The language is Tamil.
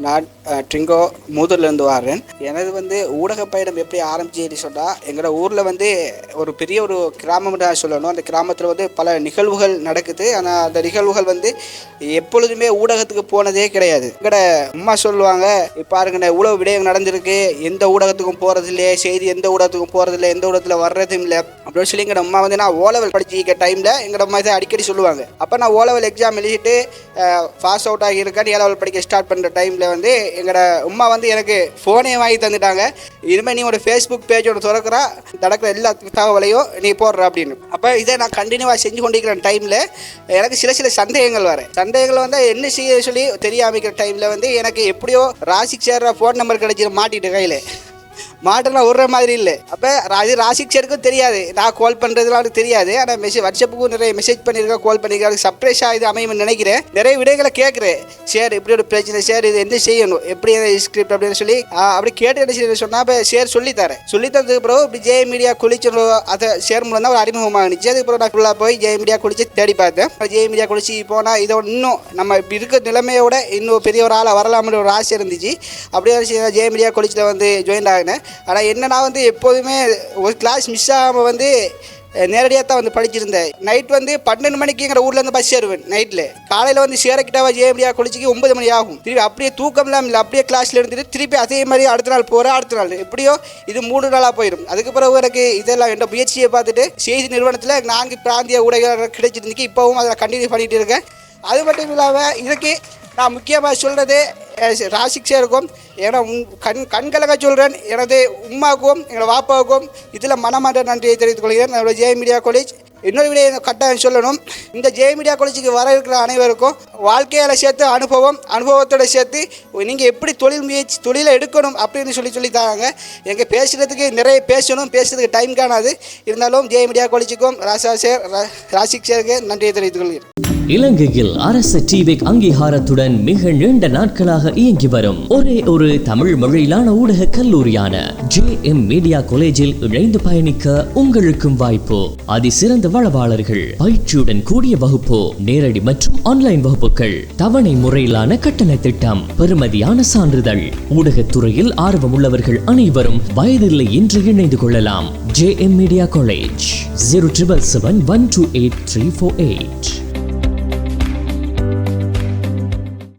நான் ட்ரிங்கோ மூதூர்லேருந்து வரேன். எனது ஊடக பயணம் எப்படி ஆரம்பிச்சுன்னு சொன்னால், எங்களோட ஊரில் ஒரு பெரிய ஒரு கிராமம் தான் சொல்லணும். அந்த கிராமத்தில் பல நிகழ்வுகள் நடக்குது. ஆனால் அந்த நிகழ்வுகள் எப்பொழுதுமே ஊடகத்துக்கு போனதே கிடையாது. எங்களோட அம்மா சொல்லுவாங்க, பாருங்கண்ணே இவ்வளோ விடயங்கள் நடந்திருக்கு, எந்த ஊடகத்துக்கும் போகிறது இல்லையே, செய்தி எந்த ஊடகத்துக்கும் போகிறது இல்லை, எந்த ஊடகத்தில் வர்றதும் இல்லை அப்படின்னு சொல்லி எங்களோட அம்மா நான் ஓலெவல் படிச்சிருக்க டைமில் எங்களோட அம்மா இதை அடிக்கடி சொல்லுவாங்க. அப்போ நான் ஓலெவல் எக்ஸாம் எழுதிட்டு பாஸ் அவுட் ஆகியிருக்கேன். ஏலெவல் படிக்க ஸ்டார்ட் பண்ணுற டைமில் எங்களோட அம்மா எனக்கு ஃபோனே வாங்கி தந்துட்டாங்க. இனிமேல் நீ ஒரு ஃபேஸ்புக் பேஜ் ஒன்று திறக்கிறா, நடக்கிற எல்லா தகவலையும் நீ போடுற அப்படின்னு. அப்போ இதை நான் கண்டினியூவாக செஞ்சு கொண்டிருக்கிற டைமில் எனக்கு சில சந்தேகங்கள் என்ன செய்ய சொல்லி தெரியாமிக்கிற டைமில் எனக்கு எப்படியோ ராசிக் சேர்ற ஃபோன் நம்பர் கிடைச்சி மாட்டிட்டு கையில் மாட்டெல்லாம் விடுற மாதிரி இல்லை. அப்போ ராசிக் சேருக்கும் தெரியாது, நான் கால் பண்ணுறதுலாம் அவருக்கு தெரியாது. ஆனால் வாட்ஸ்அப்புக்கும் நிறைய மெசேஜ் பண்ணியிருக்கேன், கால் பண்ணியிருக்கேன். சர்ப்ரைஸாக இது அமையும்னு நினைக்கிறேன். நிறைய விடைகளை கேட்குறேன். சார் இப்படி ஒரு பிரச்சனை சார், இது என்ன செய்யணும், எப்படி ஸ்கிரிப்ட் அப்படின்னு சொல்லி அப்படி கேட்டு என்ன செய்ய சொன்னால் அப்போ சார் சொல்லித்தரேன். தந்ததுக்கு பிறகு இப்படி ஜெய மீடியா குளிச்சு அதை சேர் மூலம் தான் ஒரு அறிமுகமாக இருந்துச்சு. அதுக்கப்புறம் நான் ஃபுல்லாக போய் ஜெய மீடியா குளிச்சு தேடி பார்த்தேன். ஜெய மீடியா குளிச்சு போனால் இதோட இன்னும் நம்ம இருக்கிற நிலைமையோட இன்னும் பெரிய ஒரு ஆளாக வரலாம்னு ஒரு ஆசை இருந்துச்சு. அப்படியே ஜெய மீடியா குளிச்சில் ஜாயின் ஆகினேன். ஆனால் என்னன்னா எப்போதுமே ஒரு கிளாஸ் மிஸ் ஆகாமல் நேரடியாக தான் படிச்சிருந்தேன். நைட் 12 மணிக்கு எங்கள் ஊர்லேருந்து பஸ் சேருவேன். நைட்டில் காலையில் சேரக்கிட்டாவா ஜேஎம்டியா குளிச்சிக்கு 9 மணி ஆகும். திருப்பி அப்படியே தூக்கம்லாம் இல்லை, அப்படியே கிளாஸில் இருந்துட்டு திருப்பி அதே மாதிரி அடுத்த நாள் போகிறேன். அடுத்த நாள் எப்படியோ இது 3 நாளாக போயிடும். அதுக்கு பிறகு எனக்கு இதெல்லாம் என்ற முயற்சியை பார்த்துட்டு செய்தி நிறுவனத்தில் 4 பிராந்திய ஊடகங்கள் கிடைச்சிருந்துக்கு இப்போவும் அதில் கண்டினியூ பண்ணிகிட்டு இருக்கேன். அது மட்டும் இல்லாமல் இதுக்கு நான் முக்கியமாக சொல்கிறது ராசிக் சேருக்கும், ஏன்னா கண்கலக சொல்கிறேன், எனது உமாவுக்கும் எங்களோட வாப்பாவுக்கும் இதில் மனமாற்ற நன்றியை தெரிவித்துக் கொள்கிறேன். நம்மளோட ஜெய மீடியா காலேஜ் இன்னொரு விட கட்டாயம் சொல்லணும், இந்த ஜெய மீடியா காலேஜுக்கு வர இருக்கிற அனைவருக்கும் வாழ்க்கையால் சேர்த்து அனுபவத்தோடு சேர்த்து நீங்கள் எப்படி தொழிலை எடுக்கணும் அப்படின்னு சொல்லி தராங்க. எங்கள் பேசுகிறதுக்கு நிறைய பேசுறதுக்கு டைம் காணாது. இருந்தாலும் ஜெய மீடியா காலேஜுக்கும் ராசிக் சேருக்கு நன்றியை தெரிவித்துக் கொள்கிறேன். இலங்கையில் அரசு டிவிக் அங்கீகாரத்துடன் மிக நீண்ட நாட்களாக இயங்கி வரும் ஒரே ஒரு தமிழ் மொழியிலான ஊடக கல்லூரியான JM மீடியா காலேஜில் இணைந்து பயணிக்க உங்களுக்கும் வாய்ப்பு. அதிசிறந்த வளவாளர்கள், பயிற்சியுடன் கூடிய வகுப்பு, நேரடி மற்றும் ஆன்லைன் வகுப்புகள், தவணை முறையிலான கட்டண திட்டம், பெறுமதியான சான்றிதழ். ஊடகத்துறையில் ஆர்வம் உள்ளவர்கள் அனைவரும் வயதில்லை என்று இணைந்து கொள்ளலாம். JM media college 0777128 348.